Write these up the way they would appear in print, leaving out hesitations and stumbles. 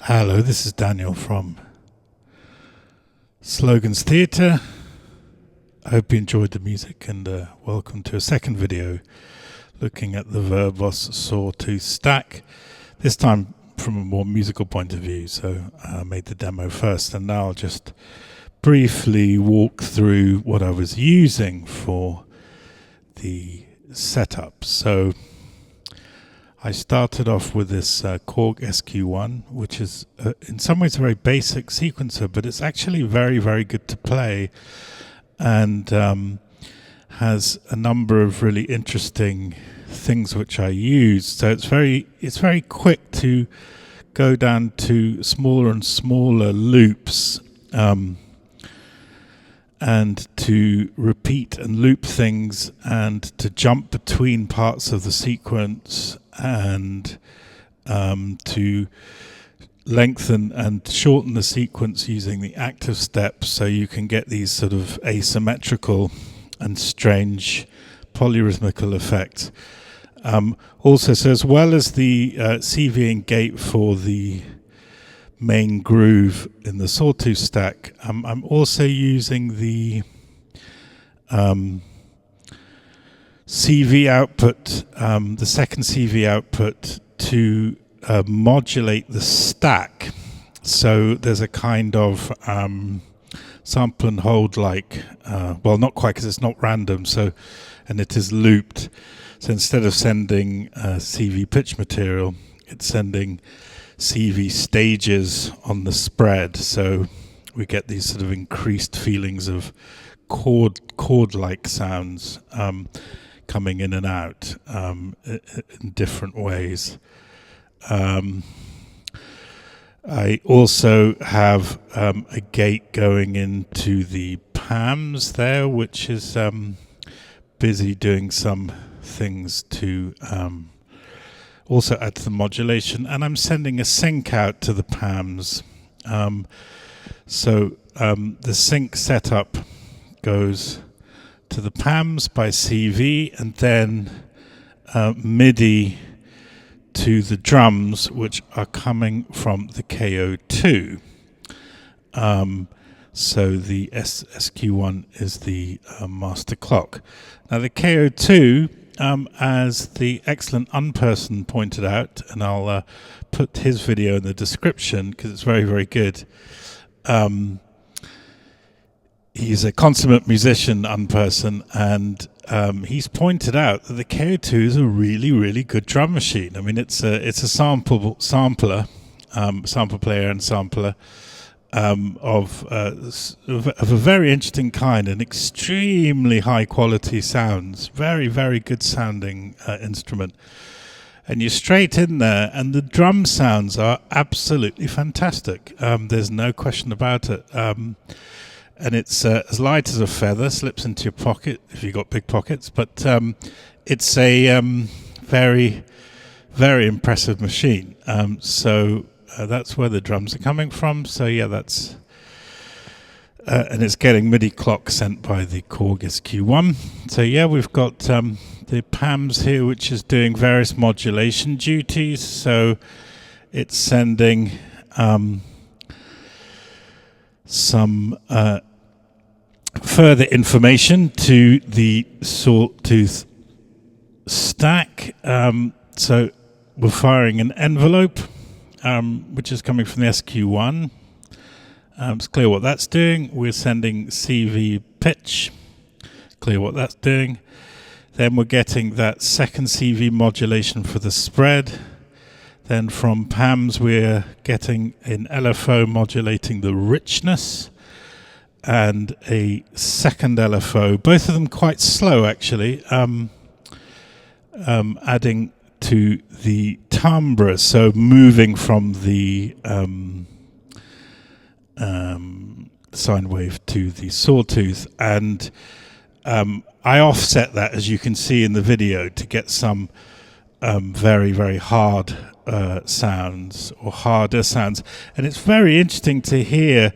Hello, this is Daniel from Slogans Theatre. I hope you enjoyed the music and welcome to a second video looking at the Verbos Sawtooth Stack, this time from a more musical point of view. So I made the demo first and now I'll just briefly walk through what I was using for the setup. So I started off with this Korg SQ1, which is in some ways a very basic sequencer, but it's actually very, very good to play and has a number of really interesting things which I use. So it's very quick to go down to smaller and smaller loops and to repeat and loop things and to jump between parts of the sequence and to lengthen and shorten the sequence using the active steps, so you can get these sort of asymmetrical and strange polyrhythmical effects. Also, so as well as the CV and gate for the main groove in the Sawtooth Stack, I'm also using the CV output, the second CV output, to modulate the stack. So there's a kind of sample and hold like, well, not quite, because it's not random, so, and it is looped. So instead of sending CV pitch material, it's sending CV stages on the spread. So we get these sort of increased feelings of chord-like sounds coming in and out in different ways. I also have a gate going into the PAMs there, which is busy doing some things to also add to the modulation, and I'm sending a sync out to the PAMs. So the sync setup goes to the PAMs by CV, and then MIDI to the drums, which are coming from the KO2. So the SQ1 is the master clock. Now the KO2, as the excellent Unperson pointed out, and I'll put his video in the description because it's very, very good. He's a consummate musician, Unperson, and he's pointed out that the KO2 is a really, really good drum machine. I mean, it's a sample player and sampler of a very interesting kind, and extremely high quality sounds. Very, very good sounding instrument. And you're straight in there, and the drum sounds are absolutely fantastic. There's no question about it. And it's as light as a feather, slips into your pocket if you've got big pockets. But it's a very, very impressive machine. So that's where the drums are coming from. So yeah, that's and it's getting MIDI clock sent by the Korg SQ1. So yeah, we've got the PAMs here, which is doing various modulation duties. So it's sending some further information to the Sawtooth Stack. So we're firing an envelope, which is coming from the SQ1. It's clear what that's doing. We're sending CV pitch, clear what that's doing. Then we're getting that second CV modulation for the spread. Then from PAMs we're getting an LFO modulating the richness, and a second LFO, both of them quite slow actually, adding to the timbre, so moving from the sine wave to the sawtooth. And I offset that, as you can see in the video, to get some very, very hard sounds, or harder sounds. And it's very interesting to hear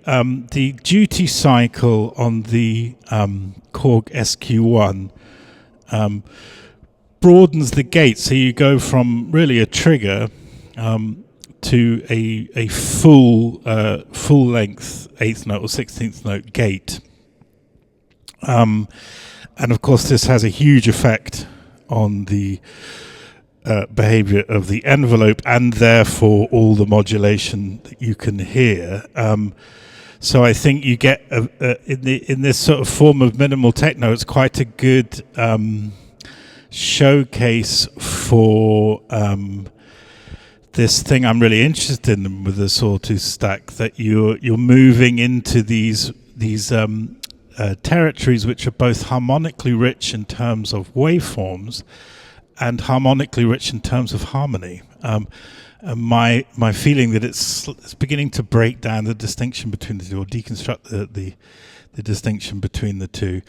the duty cycle on the Korg SQ1 broadens the gate, so you go from really a trigger to a full length 8th note or 16th note gate. And of course, this has a huge effect on the behavior of the envelope, and therefore all the modulation that you can hear. So I think you get in this sort of form of minimal techno, it's quite a good showcase for this thing I'm really interested in with the Sawtooth Stack, that you're moving into these territories which are both harmonically rich in terms of waveforms and harmonically rich in terms of harmony. And my feeling that it's beginning to break down the distinction between the two, or deconstruct the distinction between the two.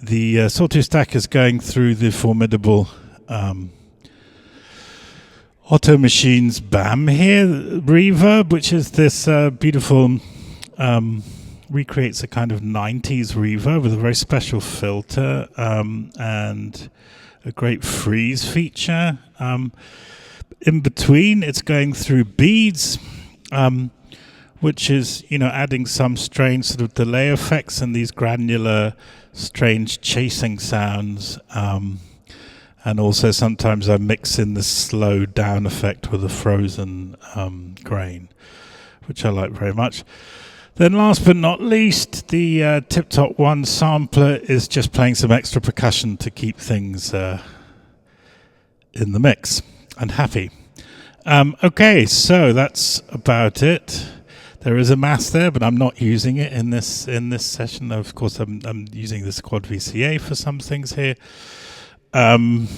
The Sawtooth Stack is going through the formidable Auto Machines BAM here, reverb, which is this beautiful, recreates a kind of 90s reverb with a very special filter and a great freeze feature. In between, it's going through beads, which is, adding some strange sort of delay effects and these granular, strange chasing sounds. And also sometimes I mix in the slow down effect with a frozen grain, which I like very much. Then last but not least, the Tip Top 1 sampler is just playing some extra percussion to keep things in the mix and happy. Okay, so that's about it. There is a mass there, but I'm not using it in this session. Of course, I'm using this quad VCA for some things here. But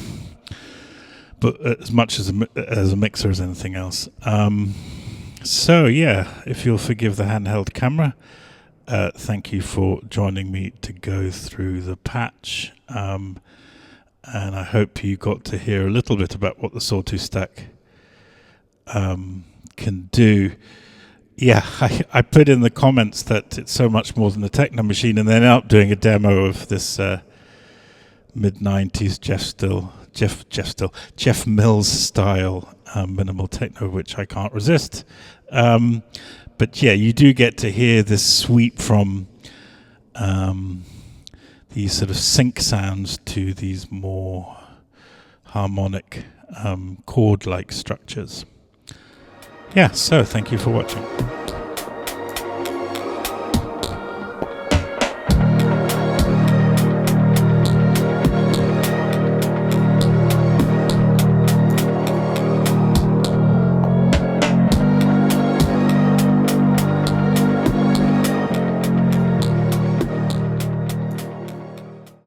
as much as a mixer as anything else. So yeah, if you'll forgive the handheld camera, thank you for joining me to go through the patch. And I hope you got to hear a little bit about what the Sawtooth Stack can do. Yeah, I put in the comments that it's so much more than a techno machine, and then out doing a demo of this mid-90s Jeff Mills style minimal techno, which I can't resist. But yeah, you do get to hear this sweep from these sort of sync sounds to these more harmonic chord-like structures. Yeah, so thank you for watching.